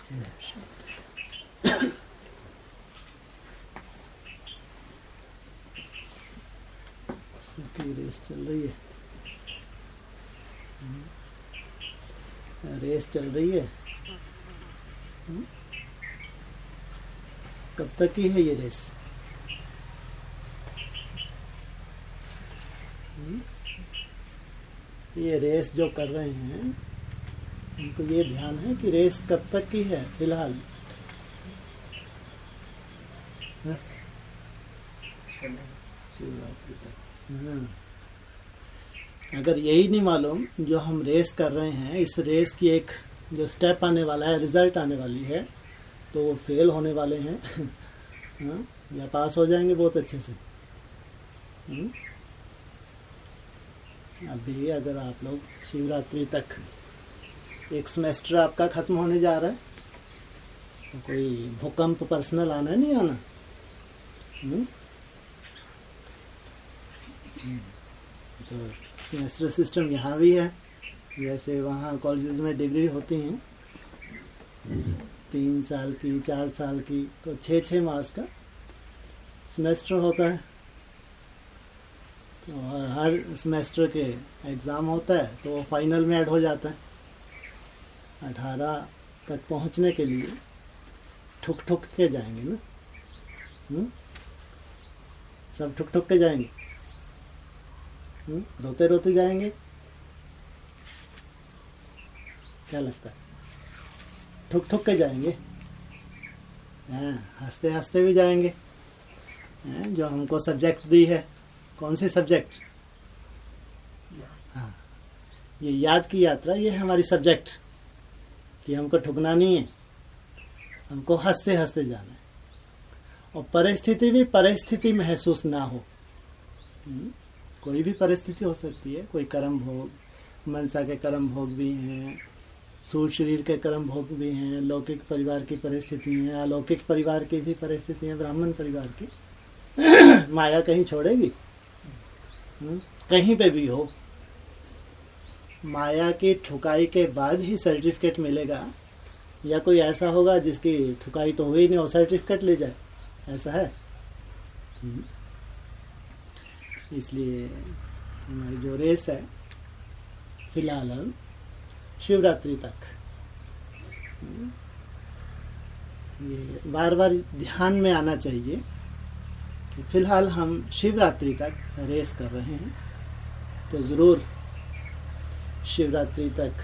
की रेस चल रही है, रेस चल रही है। कब तक की है ये रेस? ये रेस जो कर रहे हैं उनको ये ध्यान है कि रेस कब तक की है फिलहाल। अगर यही नहीं मालूम जो हम रेस कर रहे हैं, इस रेस की एक जो स्टेप आने वाला है, रिजल्ट आने वाली है, तो वो फेल होने वाले हैं या पास हो जाएंगे बहुत अच्छे से। अभी अगर आप लोग शिवरात्रि तक एक सेमेस्टर आपका खत्म होने जा रहा है, तो कोई भूकंप पर्सनल आना नहीं आना। तो सेमेस्टर सिस्टम यहाँ भी है, जैसे वहाँ कॉलेजेस में डिग्री होती हैं 3 साल की, 4 साल की, तो 6 मास का सेमेस्टर होता है। तो हर सेमेस्टर के एग्ज़ाम होता है, तो वो फाइनल में ऐड हो जाता है। 18 तक पहुँचने के लिए ठुक ठुक के जाएंगे ना, सब ठुक ठुक के जाएंगे, रोते रोते जाएंगे। क्या लगता है? ठुक ठुक के जाएंगे, हंसते हंसते भी जाएंगे। जो हमको सब्जेक्ट दी है, कौन सी सब्जेक्ट? हाँ, ये याद की यात्रा, ये है हमारी सब्जेक्ट कि हमको ठुकना नहीं है, हमको हंसते हंसते जाना है। और परिस्थिति भी परिस्थिति महसूस ना हो। कोई भी परिस्थिति हो सकती है, कोई कर्म भोग, मनसा के कर्म भोग भी हैं, स्थूल शरीर के कर्म भोग भी हैं, लौकिक परिवार की परिस्थिति हैं, अलौकिक परिवार की भी परिस्थिति हैं, ब्राह्मण परिवार की। माया कहीं छोड़ेगी? कहीं पे भी हो, माया की ठुकाई के बाद ही सर्टिफिकेट मिलेगा, या कोई ऐसा होगा जिसकी ठुकाई तो हुई नहीं और सर्टिफिकेट ले जाए? ऐसा है? इसलिए हमारी जो रेस है फिलहाल हम शिवरात्रि तक, ये बार बार ध्यान में आना चाहिए कि फिलहाल हम शिवरात्रि तक रेस कर रहे हैं। तो ज़रूर शिवरात्रि तक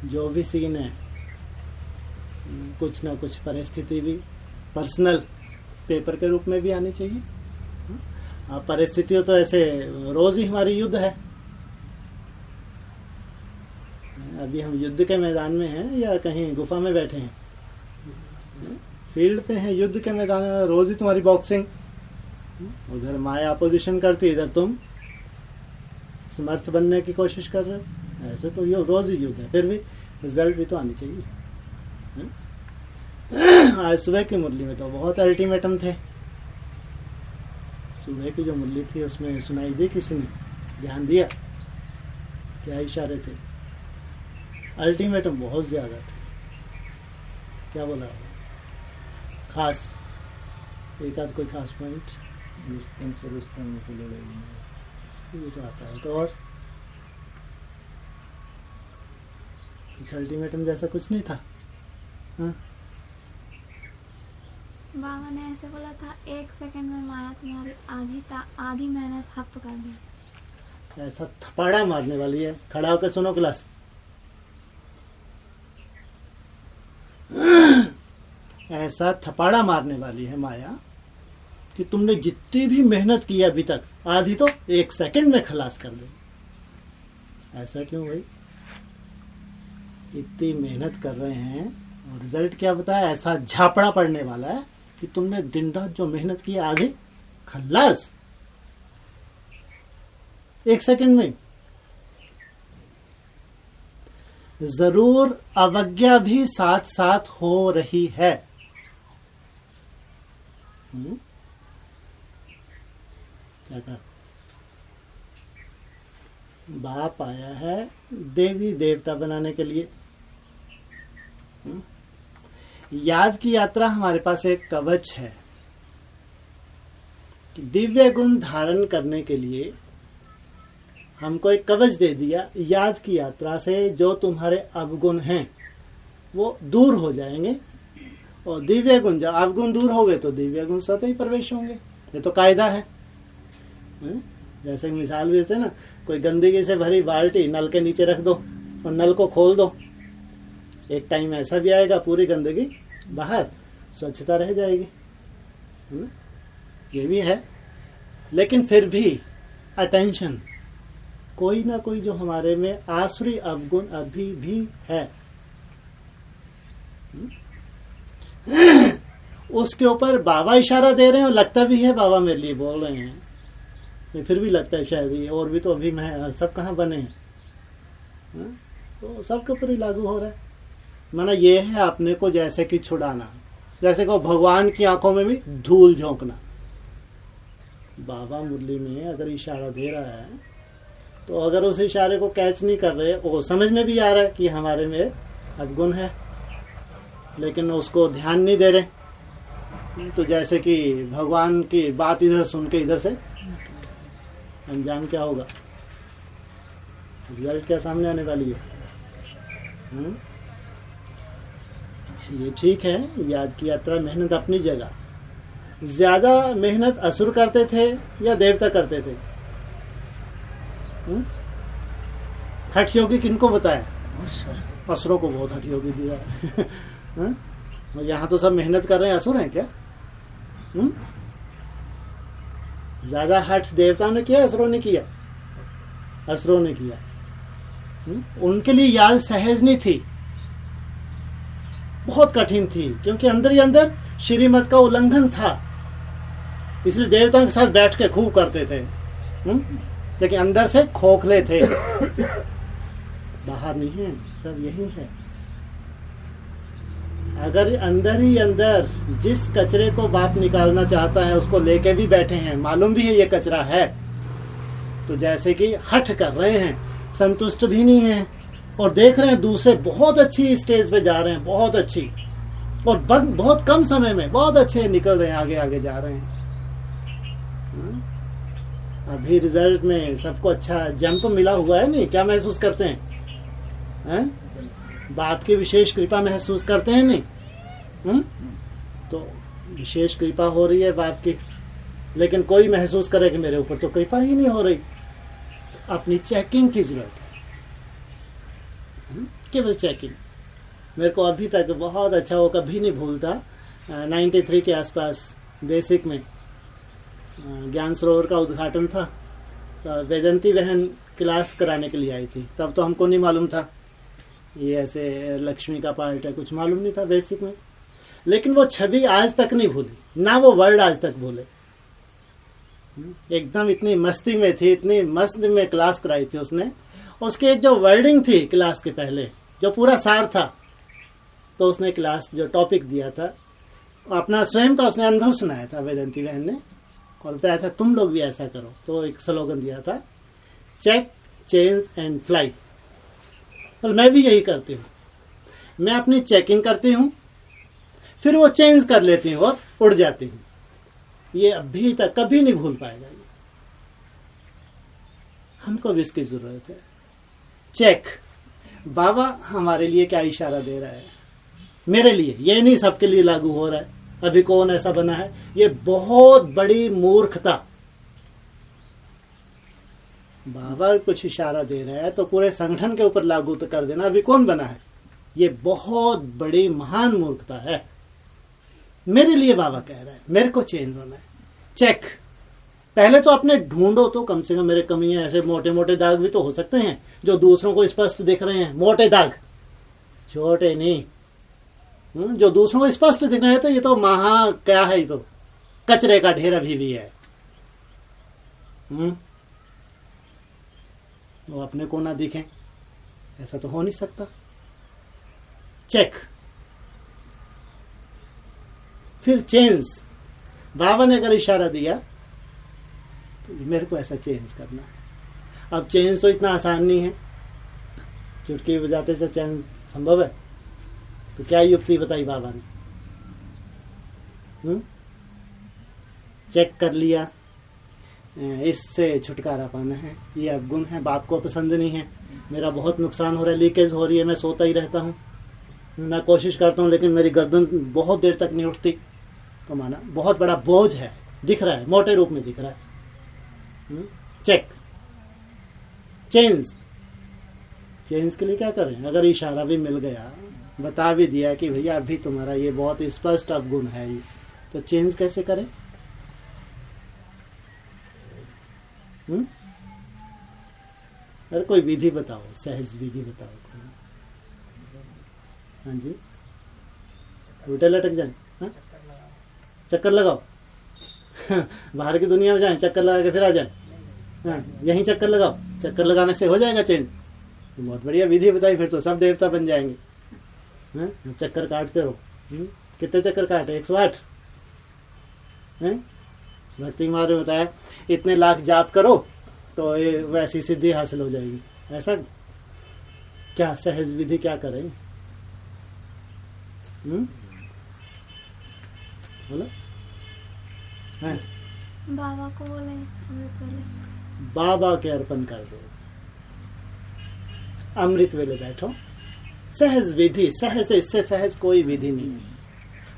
जो भी सीन है, कुछ ना कुछ परिस्थिति भी पर्सनल पेपर के रूप में भी आनी चाहिए। परिस्थितियों तो ऐसे रोज ही हमारी युद्ध है। अभी हम युद्ध के मैदान में हैं या कहीं गुफा में बैठे हैं? फील्ड पे हैं, युद्ध के मैदान में। रोज ही तुम्हारी बॉक्सिंग, उधर माया अपोजिशन करती, इधर तुम समर्थ बनने की कोशिश कर रहे हो। ऐसे तो ये रोज ही युद्ध है, फिर भी रिजल्ट भी तो आनी चाहिए। आज सुबह की मुरली में तो बहुत अल्टीमेटम थे। सुबह की जो मुरली थी उसमें सुनाई दी, किसी ने ध्यान दिया? क्या इशारे थे? अल्टीमेटम बहुत ज्यादा थे। क्या बोला खास? एक आध कोई खास पॉइंट? ये तो आता है। तो और कुछ अल्टीमेटम जैसा कुछ नहीं था? हाँ? बाबा ने ऐसे बोला था, 1 सेकंड में माया तुम्हारी आधी मेहनत हप कर दी। ऐसा थपाड़ा मारने वाली है। खड़ा होकर सुनो क्लास। ऐसा थपाड़ा मारने वाली है माया कि तुमने जितनी भी मेहनत की अभी तक, आधी तो 1 सेकंड में खलास कर दे। ऐसा क्यों भाई? इतनी मेहनत कर रहे हैं और रिजल्ट क्या बताया? ऐसा झापड़ा पड़ने वाला है कि तुमने दिन रात जो मेहनत की, आगे खल्लास 1 सेकंड में। जरूर अवज्ञा भी साथ साथ हो रही है। क्या कहा? बाप आया है देवी देवता बनाने के लिए। याद की यात्रा हमारे पास एक कवच है कि दिव्य गुण धारण करने के लिए हमको एक कवच दे दिया। याद की यात्रा से जो तुम्हारे अवगुण हैं वो दूर हो जाएंगे, और दिव्य गुण, जब अवगुण दूर हो गए तो दिव्य गुण स्वतः ही प्रवेश होंगे। ये तो कायदा है। जैसे मिसाल भी देते ना, कोई गंदगी से भरी बाल्टी नल के नीचे रख दो और नल को खोल दो, एक टाइम ऐसा भी आएगा पूरी गंदगी बाहर, स्वच्छता रह जाएगी। ये भी है। लेकिन फिर भी अटेंशन, कोई ना कोई जो हमारे में आसुरी अवगुण अभी भी है, उसके ऊपर बाबा इशारा दे रहे हैं और लगता भी है बाबा मेरे लिए बोल रहे हैं, ये फिर भी लगता है शायद ये और भी तो अभी मैं सब कहाँ बने हैं, तो सबके ऊपर ही लागू हो रहा है। माना ये है अपने को जैसे कि छुड़ाना, जैसे को भगवान की आंखों में भी धूल झोंकना। बाबा मुरली में अगर इशारा दे रहा है तो अगर उस इशारे को कैच नहीं कर रहे, वो समझ में भी आ रहा है कि हमारे में अवगुण है, लेकिन उसको ध्यान नहीं दे रहे, तो जैसे कि भगवान की बात इधर सुन के इधर से अंजाम क्या होगा, रिजल्ट क्या सामने आने वाली है। ये ठीक है, याद की यात्रा मेहनत अपनी जगह। ज्यादा मेहनत असुर करते थे या देवता करते थे? हठ योगी किनको बताया? असुरों को बहुत हठ योगी दिया। और यहाँ तो सब मेहनत कर रहे हैं, असुर हैं क्या? ज्यादा हठ देवताओं ने किया, असुरों ने किया? असुरों ने किया। उनके लिए याद सहज नहीं थी, बहुत कठिन थी, क्योंकि अंदर ही अंदर श्रीमत का उल्लंघन था। इसलिए देवताओं के साथ बैठ के खूब करते थे, लेकिन अंदर से खोखले थे, बाहर नहीं है, सब यही है। अगर अंदर ही अंदर जिस कचरे को बाप निकालना चाहता है उसको लेके भी बैठे हैं, मालूम भी है ये कचरा है, तो जैसे कि हठ कर रहे हैं, संतुष्ट भी नहीं है, और देख रहे हैं दूसरे बहुत अच्छी स्टेज पे जा रहे हैं, बहुत अच्छी, और बहुत कम समय में बहुत अच्छे निकल रहे हैं, आगे आगे जा रहे हैं। अभी रिजल्ट में सबको अच्छा जंप मिला हुआ है, नहीं क्या महसूस करते हैं? बाप की विशेष कृपा महसूस करते हैं, नहीं? तो विशेष कृपा हो रही है बाप की, लेकिन कोई महसूस करे कि मेरे ऊपर तो कृपा ही नहीं हो रही, तो अपनी चेकिंग की जरूरत है, केवल चेकिंग। मेरे को अभी तक बहुत अच्छा, वो कभी नहीं भूलता, 93 के आसपास बेसिक में ज्ञान सरोवर का उद्घाटन था, तो वेदंती बहन क्लास कराने के लिए आई थी। तब तो हमको नहीं मालूम था ये ऐसे लक्ष्मी का पार्ट है, कुछ मालूम नहीं था बेसिक में, लेकिन वो छवि आज तक नहीं भूली, ना वो वर्ड आज तक भूले। एकदम इतनी मस्ती में थी, इतनी मस्त में क्लास कराई थी उसने। उसकी एक जो वर्डिंग थी क्लास के पहले, जो पूरा सार था, तो उसने क्लास जो टॉपिक दिया था अपना स्वयं का उसने अनुभव सुनाया था वेदंती बहन ने, और बताया था तुम लोग भी ऐसा करो। तो एक स्लोगन दिया था, चेक चेंज एंड फ्लाई। और मैं भी यही करती हूँ, मैं अपनी चेकिंग करती हूँ, फिर वो चेंज कर लेती हूँ और उड़ जाती हूँ। ये अभी तक कभी नहीं भूल पाएगा ये, हमको भी इसकी जरूरत है। चेक, बाबा हमारे लिए क्या इशारा दे रहा है, मेरे लिए, ये नहीं सबके लिए लागू हो रहा है। अभी कौन ऐसा बना है, ये बहुत बड़ी मूर्खता। बाबा कुछ इशारा दे रहा है तो पूरे संगठन के ऊपर लागू तो कर देना, अभी कौन बना है, ये बहुत बड़ी महान मूर्खता है। मेरे लिए बाबा कह रहा है, मेरे को चेंज होना है। चेक, पहले तो अपने ढूंढो तो कम से कम मेरे कमियां, ऐसे मोटे मोटे दाग भी तो हो सकते हैं जो दूसरों को स्पष्ट दिख रहे हैं, मोटे दाग, छोटे नहीं। जो दूसरों को स्पष्ट दिख रहे हैं तो ये तो महा क्या है, ये तो कचरे का ढेर अभी भी है। वो अपने को ना दिखें, ऐसा तो हो नहीं सकता। चेक, फिर चेंज। बाबा ने अगर इशारा दिया तो मेरे को ऐसा चेंज करना है। अब चेंज तो इतना आसान नहीं है, चुटकी बजाते से चेंज संभव है? तो क्या युक्ति बताई बाबा ने? चेक कर लिया, इससे छुटकारा पाना है, ये अवगुण है, बाप को पसंद नहीं है, मेरा बहुत नुकसान हो रहा है, लीकेज हो रही है, मैं सोता ही रहता हूँ, मैं कोशिश करता हूँ लेकिन मेरी गर्दन बहुत देर तक नहीं उठती, तो माना बहुत बड़ा बोझ है, दिख रहा है, मोटे रूप में दिख रहा है। चेक, चेंज के लिए क्या करें? अगर इशारा भी मिल गया, बता भी दिया कि भैया अभी तुम्हारा ये बहुत स्पष्ट अवगुण है, ये तो चेंज कैसे करें? अरे कोई विधि बताओ, सहज विधि बताओ। हाँ जी, उल्टे लटक जाए, हाँ? चक्कर लगाओ बाहर की दुनिया में जाए, चक्कर लगा के फिर आ जाए, हाँ? यहीं चक्कर लगाओ, चक्कर लगाने से हो जाएगा चेंज। बहुत बढ़िया विधि बताई, फिर तो सब देवता बन जाएंगे। हाँ? चक्कर काटते रहो। कितने चक्कर काटे? 108। भक्ति मार्ग में बताया इतने लाख जाप करो तो ये वैसी सिद्धि हासिल हो जाएगी। ऐसा क्या सहज विधि क्या करें? बोलो। बाबा को बोले, बाबा के अर्पण कर दो, अमृत वेले बैठो। सहज विधि, सहज से इससे सहज कोई विधि नहीं है।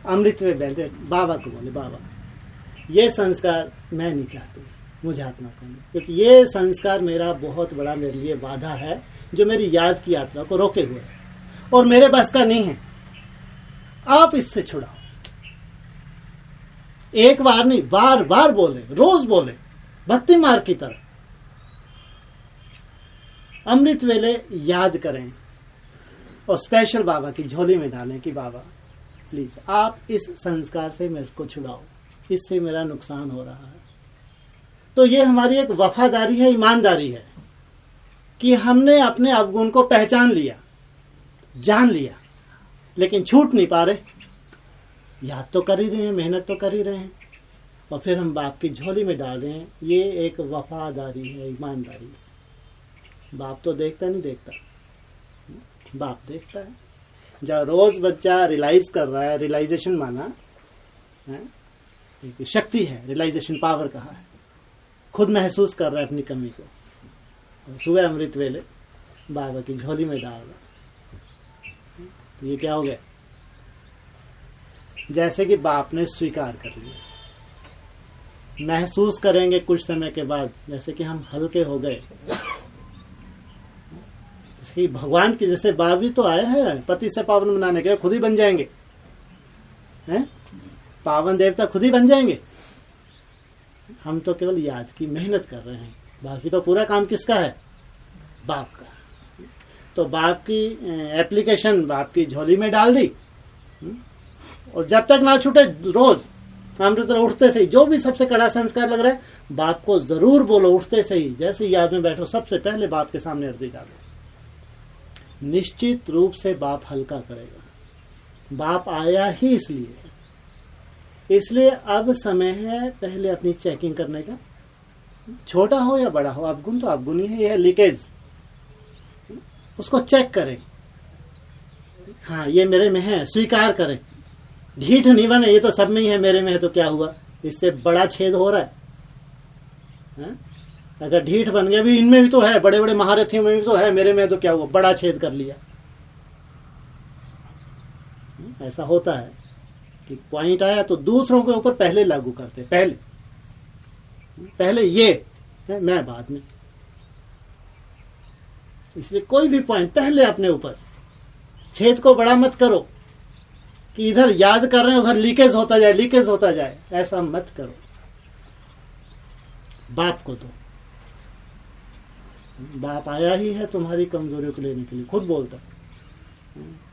अमृत वे बैठे, बाबा को बोले बाबा ये संस्कार मैं नहीं चाहती, मुझे आत्मा को नहीं, क्योंकि ये संस्कार मेरा बहुत बड़ा मेरे लिए बाधा है जो मेरी याद की यात्रा को रोके हुए है और मेरे बस का नहीं है, आप इससे छुड़ाओ। एक बार नहीं, बार बार बोले, रोज बोले, भक्ति मार्ग की तरह। अमृत वेले याद करें और स्पेशल बाबा की झोली में डालें कि बाबा प्लीज आप इस संस्कार से मेरे को छुड़ाओ, इससे मेरा नुकसान हो रहा है। तो ये हमारी एक वफादारी है, ईमानदारी है कि हमने अपने अवगुण को पहचान लिया, जान लिया, लेकिन छूट नहीं पा रहे। याद तो कर ही रहे हैं, मेहनत तो कर ही रहे हैं, और फिर हम बाप की झोली में डाल रहे हैं। ये एक वफादारी है, ईमानदारी है। बाप तो देखता नहीं, देखता बाप देखता है। जब रोज बच्चा रियलाइज कर रहा है, रियलाइजेशन माना है, शक्ति है, रियलाइजेशन पावर कहा है, खुद महसूस कर रहा है अपनी कमी को, और सुबह अमृत वेले बाबा की झोली में डाल रहा। तो ये क्या हो गया? जैसे कि बाप ने स्वीकार कर लिया। महसूस करेंगे कुछ समय के बाद जैसे कि हम हल्के हो गए। जैसे भगवान की, जैसे बाप भी तो आए हैं पति से पावन बनाने के, खुद ही बन जाएंगे, हैं? पावन देवता खुद ही बन जाएंगे। हम तो केवल याद की मेहनत कर रहे हैं, बाकी तो पूरा काम किसका है? बाप का। तो बाप की एप्लीकेशन बाप की झोली में डाल दी, और जब तक ना छूटे रोज अमृत उठते से ही, जो भी सबसे कड़ा संस्कार लग रहा है, बाप को जरूर बोलो। उठते से ही जैसे याद में बैठो, सबसे पहले बाप के सामने अर्जी डालो। निश्चित रूप से बाप हल्का करेगा। बाप आया ही इसलिए अब समय है पहले अपनी चेकिंग करने का। छोटा हो या बड़ा हो, अवगुण तो अवगुण ही है, यह लीकेज, उसको चेक करें। हाँ ये मेरे में है, स्वीकार करें। ढीठ नहीं बने, ये तो सब में ही है, मेरे में है तो क्या हुआ, इससे बड़ा छेद हो रहा है। अगर ढीठ बन गया, भी इनमें भी तो है, बड़े बड़े महारथियों में भी तो है, मेरे में तो क्या हुआ, बड़ा छेद कर लिया। ऐसा होता है कि पॉइंट आया तो दूसरों के ऊपर पहले लागू करते, पहले ये है, मैं बाद में। इसलिए कोई भी पॉइंट पहले अपने ऊपर, छेद को बड़ा मत करो कि इधर याद कर रहे हैं उधर लीकेज होता जाए, ऐसा मत करो। बाप को दो, बाप आया ही है तुम्हारी कमजोरियों को लेने के लिए, खुद बोलता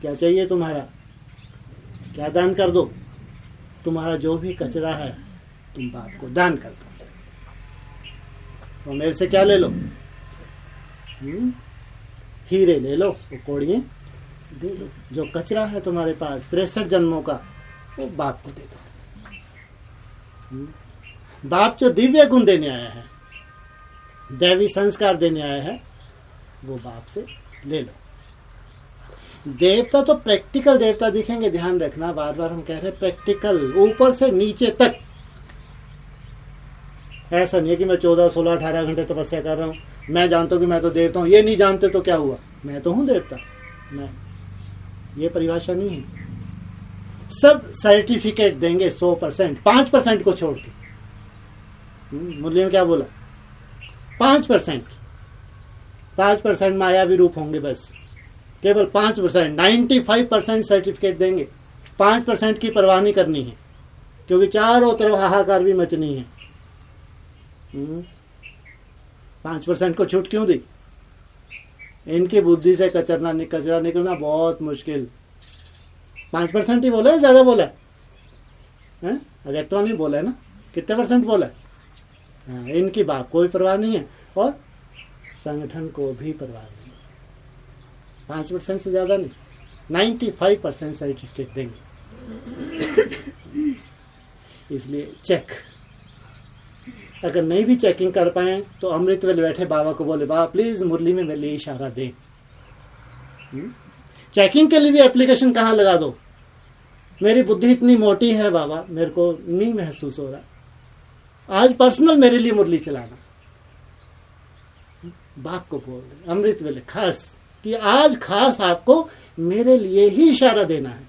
क्या चाहिए तुम्हारा, क्या दान कर दो, तुम्हारा जो भी कचरा है तुम बाप को दान कर दो। तो मेरे से क्या ले लो? हीरे ले लो, वो कोड़िए दे दो। जो कचरा है तुम्हारे पास 63 जन्मों का, वो बाप को दे दो। बाप जो दिव्य गुण देने आया है, दैवी संस्कार देने आया है, वो बाप से ले लो। देवता तो प्रैक्टिकल देवता दिखेंगे, ध्यान रखना, बार बार हम कह रहे हैं प्रैक्टिकल, ऊपर से नीचे तक। ऐसा नहीं है कि मैं 14, 16, 18 घंटे तपस्या कर रहा हूं, मैं जानता हूं कि मैं तो देवता हूं, ये नहीं जानते तो क्या हुआ, मैं तो हूं देवता। मैं, ये परिभाषा नहीं है। सब सर्टिफिकेट देंगे 100%, 5% को छोड़ के। मुरली में क्या बोला, 5%, 5% मायावी रूप होंगे बस, केवल 5%। 95% सर्टिफिकेट देंगे, 5% की परवाह नहीं करनी है, क्योंकि चारों तरफ हाहाकार भी मचनी है। 5% को छूट क्यों दी? इनकी बुद्धि से कचरा निकलना बहुत मुश्किल। 5% ही बोला है, ज्यादा बोला है? अव्यक्तवा नहीं बोला है ना, कितने परसेंट बोला है? हाँ, इनकी बात कोई परवाह नहीं है और संगठन को भी परवाह नहीं। 5% से ज्यादा नहीं, 95% सर्टिफिकेट देंगे। इसलिए चेक, अगर नहीं भी चेकिंग कर पाए तो अमृत वेले बैठे बाबा को बोले, बाबा प्लीज मुरली में मेरे लिए इशारा दे। चेकिंग के लिए भी एप्लीकेशन कहाँ लगा दो, मेरी बुद्धि इतनी मोटी है बाबा, मेरे को नहीं महसूस हो रहा, आज पर्सनल मेरे लिए मुरली चलाना। बाप को बोल दे अमृत वेले खास कि आज खास आपको मेरे लिए ही इशारा देना है।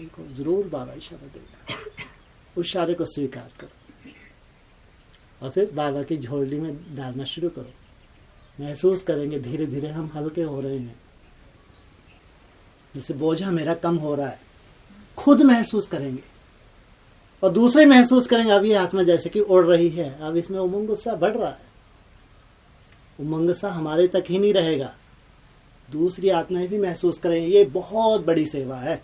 उनको जरूर बाबा इशारा देना, उस इशारे को स्वीकार करो और फिर बाबा की झोली में डालना शुरू करो। महसूस करेंगे धीरे धीरे हम हल्के हो रहे हैं, जैसे बोझा मेरा कम हो रहा है, खुद महसूस करेंगे और दूसरे महसूस करेंगे। अब ये आत्मा जैसे कि उड़ रही है, अब इसमें उमंग उत्साह बढ़ रहा है। उमंग उत्साह हमारे तक ही नहीं रहेगा, दूसरी आत्माएं भी महसूस करेंगे। ये बहुत बड़ी सेवा है,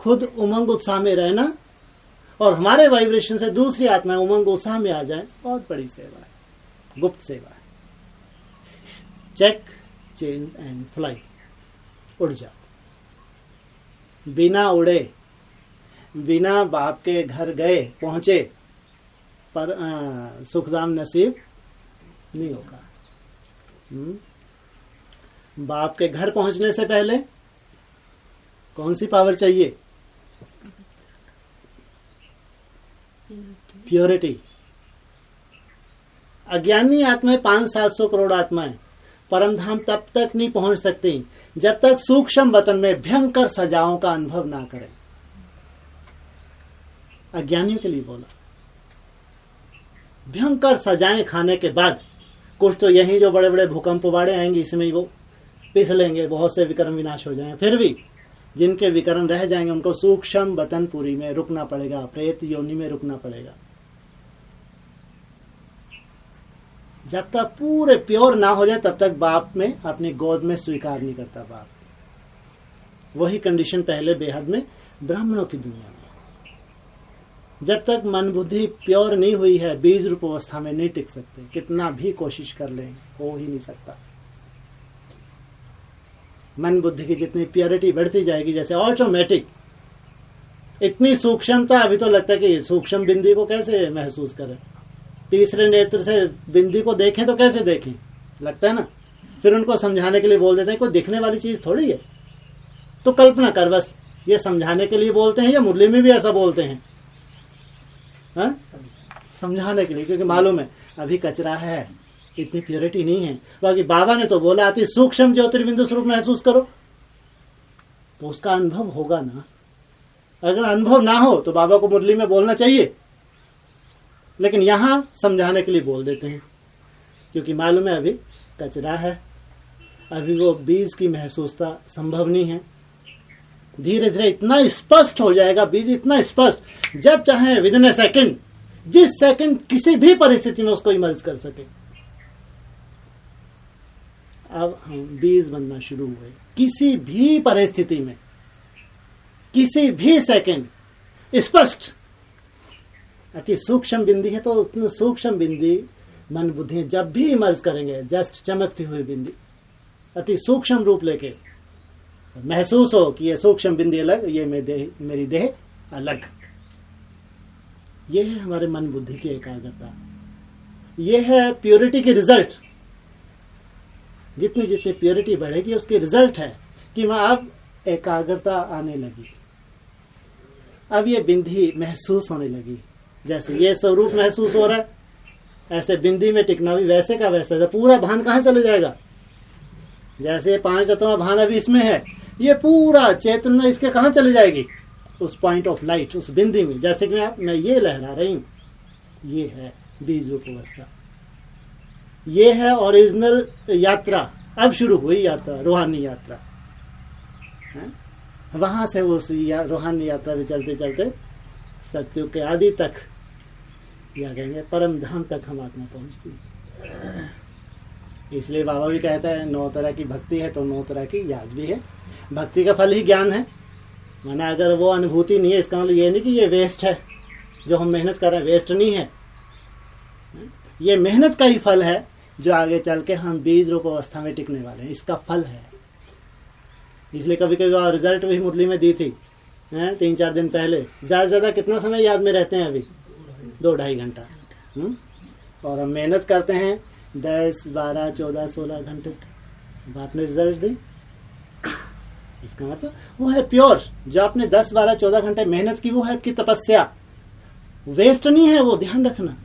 खुद उमंग उत्साह में रहना और हमारे वाइब्रेशन से दूसरी आत्माएं उमंग उत्साह में आ जाएं, बहुत बड़ी सेवा है, गुप्त सेवा है। चेक, चेंज एंड फ्लाई, उड़ जाओ। बिना उड़े, बिना बाप के घर गए पहुंचे पर सुखदाम नसीब नहीं होगा। बाप के घर पहुंचने से पहले कौन सी पावर चाहिए? प्योरिटी। अज्ञानी आत्माएं 500-700 करोड़ आत्माएं परम धाम तब तक नहीं पहुंच सकती जब तक सूक्ष्म वतन में भयंकर सजाओं का अनुभव ना करें। अज्ञानियों के लिए बोला, भयंकर सजाएं खाने के बाद कुछ तो यही जो बड़े बड़े भूकंप बाड़े आएंगे इसमें ही वो पिस लेंगे, बहुत से विक्रम विनाश हो जाएंगे। फिर भी जिनके विक्रम रह जाएंगे उनको सूक्ष्म वतनपुरी में रुकना पड़ेगा, प्रेत योनि में रुकना पड़ेगा। जब तक पूरे प्योर ना हो जाए तब तक बाप में अपनी गोद में स्वीकार नहीं करता बाप। वही कंडीशन पहले बेहद में ब्राह्मणों की दुनिया में। जब तक मन बुद्धि प्योर नहीं हुई है, बीज रूप अवस्था में नहीं टिक सकते, कितना भी कोशिश कर लें हो ही नहीं सकता। मन बुद्धि की जितनी प्योरिटी बढ़ती जाएगी, जैसे ऑटोमेटिक इतनी सूक्ष्मता, अभी तो लगता है कि सूक्ष्म बिंदी को कैसे महसूस करें, तीसरे नेत्र से बिंदी को देखें तो कैसे देखें, लगता है ना। फिर उनको समझाने के लिए बोल देते हैं कोई दिखने वाली चीज थोड़ी है, तो कल्पना कर बस। ये समझाने के लिए बोलते हैं या मुरली में भी ऐसा बोलते हैं? हाँ? समझाने के लिए, क्योंकि मालूम है अभी कचरा है, इतनी प्योरिटी नहीं है। बाकी बाबा ने तो बोला अति सूक्ष्म ज्योतिर्बिंदु स्वरूप महसूस करो, तो उसका अनुभव होगा ना। अगर अनुभव ना हो तो बाबा को मुरली में बोलना चाहिए, लेकिन यहां समझाने के लिए बोल देते हैं, क्योंकि मालूम है अभी कचरा है, अभी वो बीज की महसूसता संभव नहीं है। धीरे धीरे इतना स्पष्ट हो जाएगा बीज, इतना स्पष्ट, जब चाहे विदिन ए सेकंड, जिस सेकंड किसी भी परिस्थिति में उसको इमर्ज कर सके। अब हम बीज बनना शुरू हुए, किसी भी परिस्थिति में, किसी भी सेकंड स्पष्ट। अति सूक्ष्म बिंदी है तो उतनी सूक्ष्म बिंदी मन बुद्धि जब भी इमर्ज करेंगे, जस्ट चमकती हुई बिंदी अति सूक्ष्म रूप लेके महसूस हो कि ये सूक्ष्म बिंदी अलग, ये मेरी देह अलग। ये है हमारे मन बुद्धि की एकाग्रता, ये है प्योरिटी की रिजल्ट। जितनी जितनी प्योरिटी बढ़ेगी उसकी रिजल्ट है कि वहां अब एकाग्रता आने लगी, अब ये बिंदी महसूस होने लगी। जैसे ये स्वरूप महसूस हो रहा है, ऐसे बिंदी में टिकना भी वैसे का वैसा। तो पूरा भान कहाँ चले जाएगा? जैसे 5 तत्व भान अभी इसमें है, ये पूरा चेतना इसके कहाँ चली जाएगी? उस पॉइंट ऑफ लाइट, उस बिंदी में। जैसे कि मैं ये लहरा रही हूं, ये है बीज रूप अवस्था, ये है ओरिजिनल यात्रा। अब शुरू हुई यात्रा, रूहानी यात्रा। वहां से वो रूहानी यात्रा में चलते चलते सत्युग के आदि तक, या कहेंगे परम धाम तक हम आत्मा पहुंचती है। इसलिए बाबा भी कहता है 9 तरह की भक्ति है तो 9 तरह की याद भी है। भक्ति का फल ही ज्ञान है। माना अगर वो अनुभूति नहीं है, इसका मतलब ये नहीं कि ये वेस्ट है, जो हम मेहनत कर रहे हैं वेस्ट नहीं है। ये मेहनत का ही फल है जो आगे चल के हम बीज रूप अवस्था में टिकने वाले हैं, इसका फल है। इसलिए कभी कभी रिजल्ट भी मुरली में दी थी 3-4 दिन पहले। ज्यादा से ज्यादा कितना समय याद में रहते हैं? अभी 2-2.5 घंटा। और हम मेहनत करते हैं 10, 12, 14, 16 घंटे, आपने रिजल्ट दी। इसका मतलब वो है प्योर। जो आपने 10, 12, 14 घंटे मेहनत की, वो है आपकी तपस्या, वेस्ट नहीं है। वो ध्यान रखना,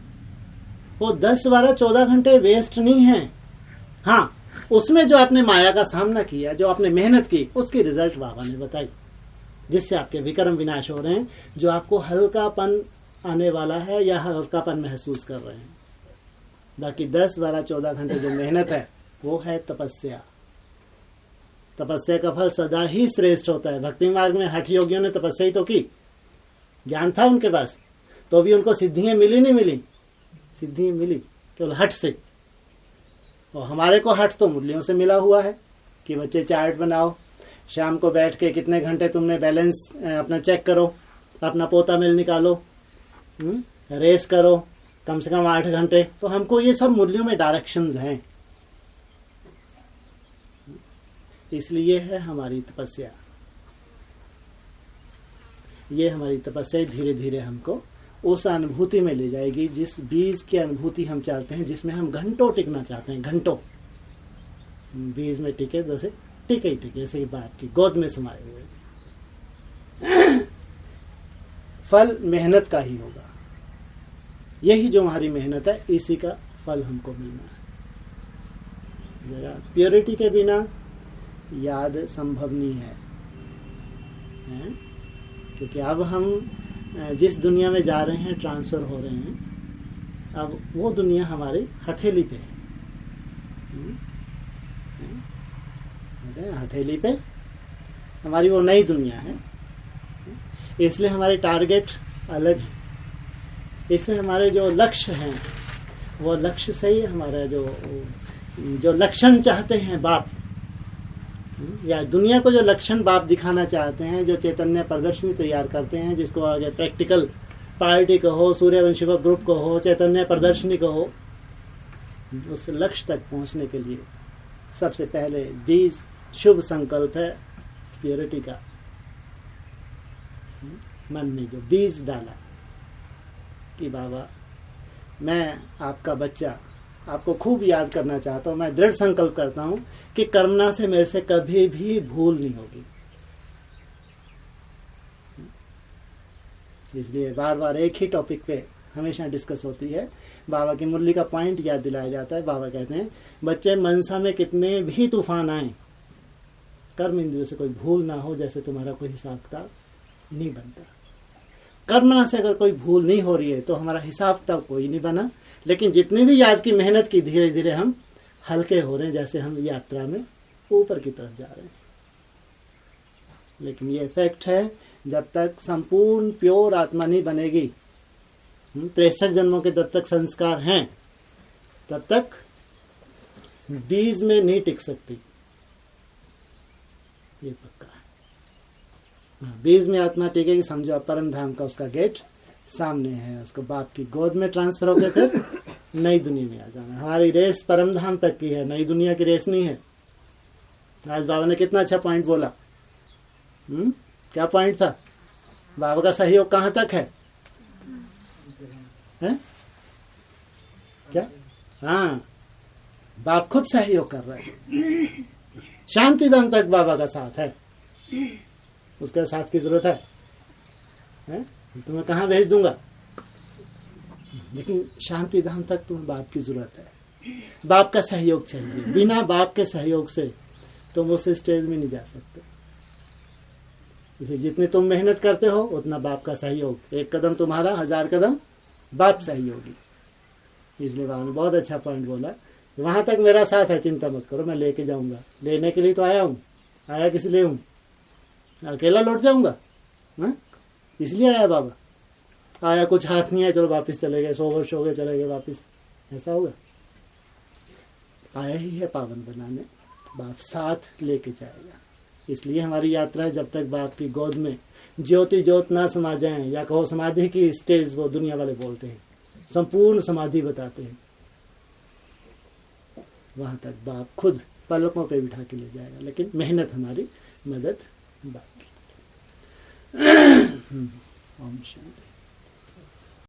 वो 10, 12, 14 घंटे वेस्ट नहीं है। हाँ, उसमें जो आपने माया का सामना किया, जो आपने मेहनत की, उसकी रिजल्ट बाबा ने बताई, जिससे आपके विक्रम विनाश हो रहे हैं, जो आपको हल्कापन आने वाला है या हल्कापन महसूस कर रहे हैं। बाकी 10, 12, 14 घंटे जो मेहनत है वो है तपस्या। तपस्या का फल सदा ही श्रेष्ठ होता है। भक्ति मार्ग में हठ योगियों ने तपस्या ही तो की, ज्ञान था उनके पास, तो भी उनको सिद्धियां मिली नहीं मिली? सिद्धि मिली केवल हठ से। और हमारे को हठ तो मुरलियों से मिला हुआ है कि बच्चे चार्ट बनाओ, शाम को बैठ के कितने घंटे तुमने बैलेंस अपना चेक करो, अपना पोता मिल निकालो, रेस करो कम से कम 8 घंटे। तो हमको ये सब मुरलियों में डायरेक्शंस हैं। इसलिए है हमारी तपस्या। ये हमारी तपस्या धीरे धीरे हमको उस अनुभूति में ले जाएगी, जिस बीज की अनुभूति हम चाहते हैं, जिसमें हम घंटों टिकना चाहते हैं। घंटों बीज में टिके, जैसे टिके ही टिके, जैसे बाप की गोद में समाये हुए। फल मेहनत का ही होगा। यही जो हमारी मेहनत है, इसी का फल हमको मिलना है। जरा प्योरिटी के बिना याद संभव नहीं है? क्योंकि अब हम जिस दुनिया में जा रहे हैं, ट्रांसफर हो रहे हैं, अब वो दुनिया हमारी हथेली पे है। हथेली पे हमारी वो नई दुनिया है। इसलिए हमारे टारगेट अलग है। इसमें हमारे जो लक्ष्य हैं, वो लक्ष्य से ही हमारा जो लक्षण चाहते हैं बाप, या दुनिया को जो लक्षण बाप दिखाना चाहते हैं, जो चैतन्य प्रदर्शनी तैयार करते हैं, जिसको आगे प्रैक्टिकल पार्टी कहो, सूर्यवंशी को ग्रुप कहो, चैतन्य प्रदर्शनी कहो, उस लक्ष्य तक पहुंचने के लिए सबसे पहले बीज शुभ संकल्प है प्योरिटी का। मन में जो बीज डाला कि बाबा मैं आपका बच्चा, आपको खूब याद करना चाहता हूं, मैं दृढ़ संकल्प करता हूं कि कर्मना से मेरे से कभी भी भूल नहीं होगी। इसलिए बार बार एक ही टॉपिक पे हमेशा डिस्कस होती है। बाबा की मुरली का पॉइंट याद दिलाया जाता है। बाबा कहते हैं, बच्चे मनसा में कितने भी तूफान आए, कर्म इंद्रियों से कोई भूल ना हो, जैसे तुम्हारा कोई हिसाब किताब नहीं बनता। कर्मना से अगर कोई भूल नहीं हो रही है तो हमारा हिसाब किताब कोई नहीं बना। लेकिन जितनी भी याद की मेहनत की, धीरे धीरे हम हल्के हो रहे हैं, जैसे हम यात्रा में ऊपर की तरफ जा रहे हैं। लेकिन ये फैक्ट है, जब तक संपूर्ण प्योर आत्मा नहीं बनेगी, 63 जन्मों के जब तक संस्कार हैं, तब तक बीज में नहीं टिक सकती। ये पक्का है। बीज में आत्मा टिकेगी, समझो आप परम धाम का उसका गेट सामने है, उसको बाप की गोद में ट्रांसफर होकर फिर नई दुनिया में आ जाना। हमारी रेस परम धाम तक की है, नई दुनिया की रेस नहीं है। आज बाबा ने कितना अच्छा पॉइंट बोला। क्या पॉइंट था? बाबा का सहयोग कहां तक है? क्या? हाँ, बाप खुद सहयोग कर रहे हैं। शांति धाम तक बाबा का साथ है, उसका साथ की जरूरत है? तुम्हें कहाँ भेज दूंगा, लेकिन शांति धाम तक तुम्हें बाप की जरूरत है। बाप का सहयोग चाहिए, बिना बाप के सहयोग से तुम उस स्टेज में नहीं जा सकते। इसे जितनी तुम मेहनत करते हो उतना बाप का सहयोग, एक कदम तुम्हारा 1000 कदम बाप सहयोगी। इसलिए बाबा ने बहुत अच्छा पॉइंट बोला, वहां तक मेरा साथ है, चिंता मत करो, मैं लेके जाऊंगा। लेने के लिए तो आया हूँ, आया किस लिए हूँ? अकेला लौट जाऊंगा? इसलिए आया बाबा। आया कुछ हाथ नहीं है, चलो वापिस चले गए, सो गए चले गए वापिस, ऐसा होगा? आया ही है पावन बनाने, बाप साथ लेके जाएगा। इसलिए हमारी यात्रा है, जब तक बाप की गोद में ज्योति ज्योत ना समा जाए, या कहो समाधि की स्टेज वो दुनिया वाले बोलते हैं, संपूर्ण समाधि बताते हैं, वहां तक बाप खुद पलकों पे बिठा के ले जाएगा। लेकिन मेहनत हमारी, मदद बाप की। ओम शांति।